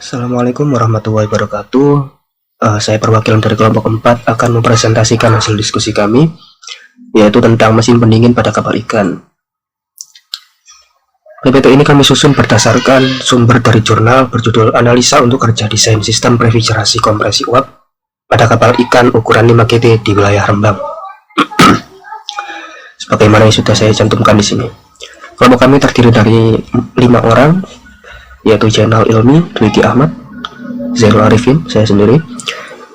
Assalamualaikum warahmatullahi wabarakatuh. Saya perwakilan dari kelompok 4 akan mempresentasikan hasil diskusi kami, yaitu tentang mesin pendingin pada kapal ikan. PPT ini kami susun berdasarkan sumber dari jurnal berjudul Analisa untuk Kerja Desain Sistem Refrigerasi Kompresi Uap pada Kapal Ikan Ukuran 5 GT di wilayah Rembang. Sebagaimana yang sudah saya cantumkan di sini. Kelompok kami terdiri dari 5 orang, yaitu Jainal Ilmi, Dwiki Ahmad, Zainul Arifin, saya sendiri,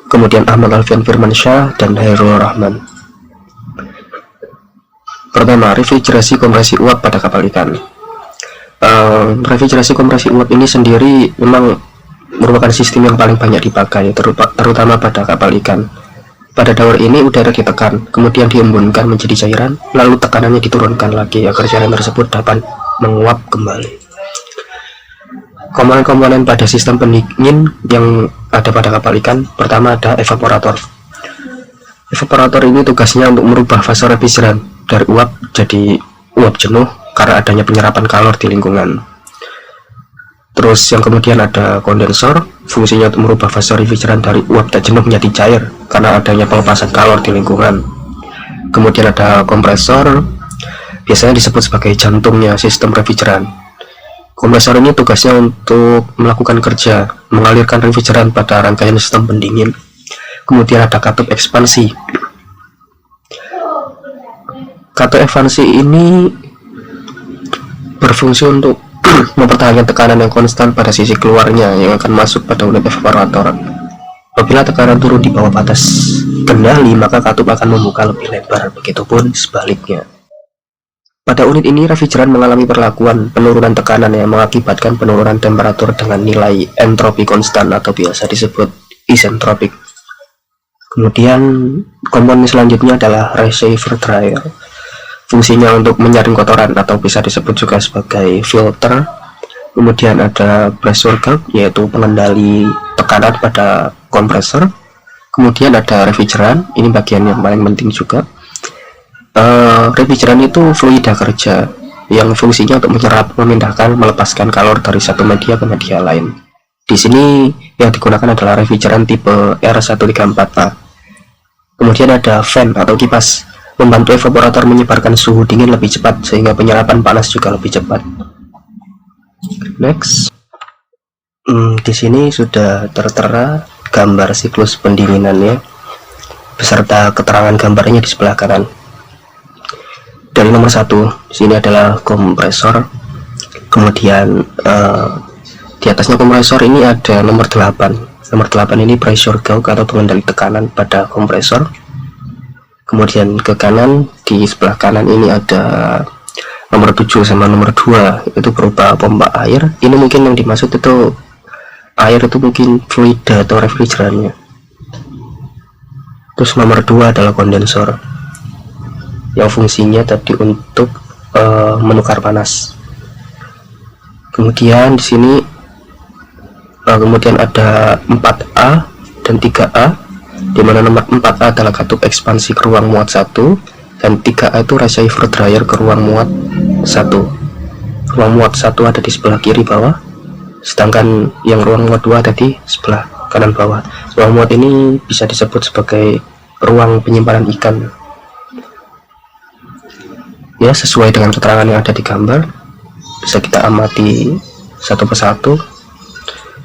kemudian Ahmad Alfian Firmansyah, dan Hairul Rahman. Pertama, refrigerasi kompresi uap pada kapal ikan. Refrigerasi kompresi uap ini sendiri memang merupakan sistem yang paling banyak dipakai, terutama pada kapal ikan. Pada daur ini udara ditekan, kemudian diembunkan menjadi cairan, lalu tekanannya diturunkan lagi agar cairan tersebut dapat menguap kembali. Komponen-komponen pada sistem pendingin yang ada pada kapal ikan, pertama ada evaporator. Evaporator ini tugasnya untuk merubah fase refrigeran dari uap jadi uap jenuh karena adanya penyerapan kalor di lingkungan. Terus yang kemudian ada kondensor, fungsinya untuk merubah fase refrigeran dari uap tak jenuh menjadi cair karena adanya pelepasan kalor di lingkungan. Kemudian ada kompresor, biasanya disebut sebagai jantungnya sistem refrigeran. Kompresor ini tugasnya untuk melakukan kerja, mengalirkan refrigeran pada rangkaian sistem pendingin. Kemudian ada katup ekspansi. Katup ekspansi ini berfungsi untuk mempertahankan tekanan yang konstan pada sisi keluarnya yang akan masuk pada unit evaporator. Apabila tekanan turun di bawah batas kendali, maka katup akan membuka lebih lebar, begitupun sebaliknya. Pada unit ini, refrigeran mengalami perlakuan penurunan tekanan yang mengakibatkan penurunan temperatur dengan nilai entropi konstan atau biasa disebut isentropik. Kemudian, komponen selanjutnya adalah receiver dryer. Fungsinya untuk menyaring kotoran atau bisa disebut juga sebagai filter. Kemudian ada pressure gauge, yaitu pengendali tekanan pada kompresor. Kemudian ada refrigeran, ini bagian yang paling penting juga. Refrigeran itu fluida kerja yang fungsinya untuk menyerap, memindahkan, melepaskan kalor dari satu media ke media lain. Di sini yang digunakan adalah refrigeran tipe R134A. Kemudian ada fan atau kipas, membantu evaporator menyebarkan suhu dingin lebih cepat sehingga penyerapan panas juga lebih cepat. Next, di sini sudah tertera gambar siklus pendinginannya beserta keterangan gambarnya di sebelah kanan. Dari nomor 1, sini adalah kompresor. Kemudian di atasnya kompresor ini ada nomor 8. Nomor 8 ini pressure gauge atau pengendali tekanan pada kompresor. Kemudian ke kanan, di sebelah kanan ini ada nomor 7 sama nomor 2, itu berupa pompa air. Ini mungkin yang dimaksud itu air itu mungkin fluida atau refrigerannya. Terus nomor 2 adalah kondensor yang fungsinya tadi untuk menukar panas. Kemudian di sini kemudian ada 4A dan 3A, di mana nomor 4A adalah katup ekspansi ke ruang muat 1 dan 3A itu receiver dryer ke ruang muat 1. Ruang muat 1 ada di sebelah kiri bawah, sedangkan yang ruang muat 2 ada di sebelah kanan bawah. Ruang muat ini bisa disebut sebagai ruang penyimpanan ikan. Ya, sesuai dengan keterangan yang ada di gambar, bisa kita amati satu persatu.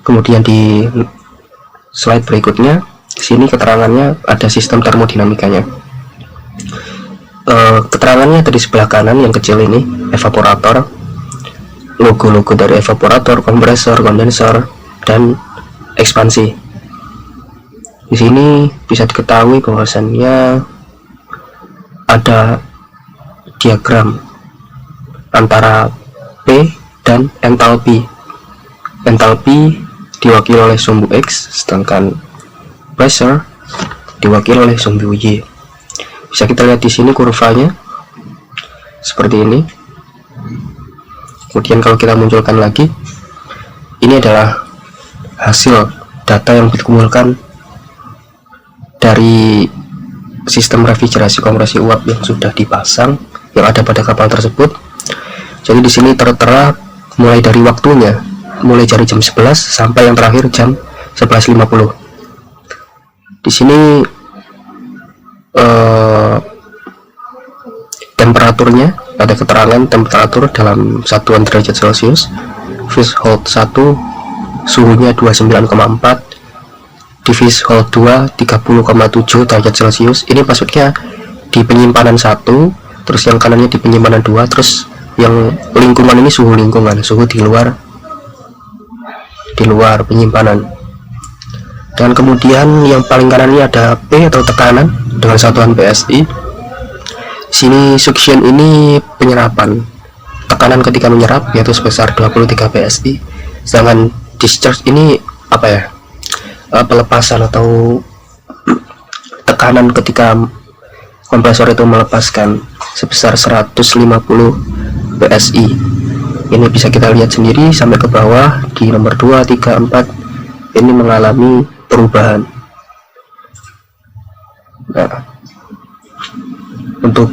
Kemudian di slide berikutnya, di sini keterangannya ada sistem termodinamikanya. Keterangannya ada di sebelah kanan yang kecil ini, evaporator, logo-logo dari evaporator, kompresor, kondensor, dan ekspansi. Di sini bisa diketahui bahwasannya ada diagram antara P dan entalpi. Entalpi diwakili oleh sumbu X, sedangkan pressure diwakili oleh sumbu Y. Bisa kita lihat di sini kurvanya seperti ini. Kemudian kalau kita munculkan lagi, ini adalah hasil data yang dikumpulkan dari sistem refrigerasi kompresi uap yang sudah dipasang yang ada pada kapal tersebut. Jadi di sini tertera mulai dari waktunya mulai dari jam 11 sampai yang terakhir jam 11.50. Di sini temperaturnya ada keterangan temperatur dalam satuan derajat Celcius. Threshold 1 suhunya 29,4, di threshold 2 30,7 derajat Celcius. Ini maksudnya di penyimpanan 1, terus yang kanannya di penyimpanan 2, terus yang lingkungan ini suhu lingkungan, suhu di luar penyimpanan. Dan kemudian yang paling kanan ini ada P atau tekanan dengan satuan PSI. Sini suction ini penyerapan, tekanan ketika menyerap yaitu sebesar 23 PSI. Sedangkan discharge ini apa ya, pelepasan atau tekanan ketika kompresor itu melepaskan sebesar 150 PSI. Ini bisa kita lihat sendiri sampai ke bawah di nomor 2, 3, 4 ini mengalami perubahan. Nah, untuk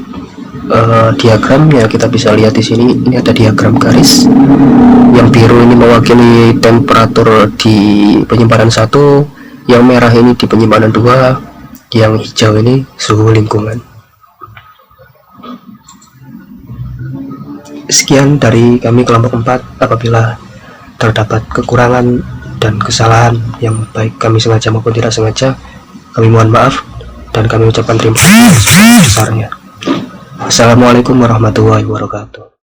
diagram ya kita bisa lihat di sini. Ini ada diagram garis. Yang biru ini mewakili temperatur di penyimpanan 1, yang merah ini di penyimpanan 2, yang hijau ini suhu lingkungan. Sekian dari kami kelompok 4. Apabila terdapat kekurangan dan kesalahan yang baik kami sengaja maupun tidak sengaja, kami mohon maaf dan kami ucapkan terima kasih sebesar-besarnya. Assalamualaikum warahmatullahi wabarakatuh.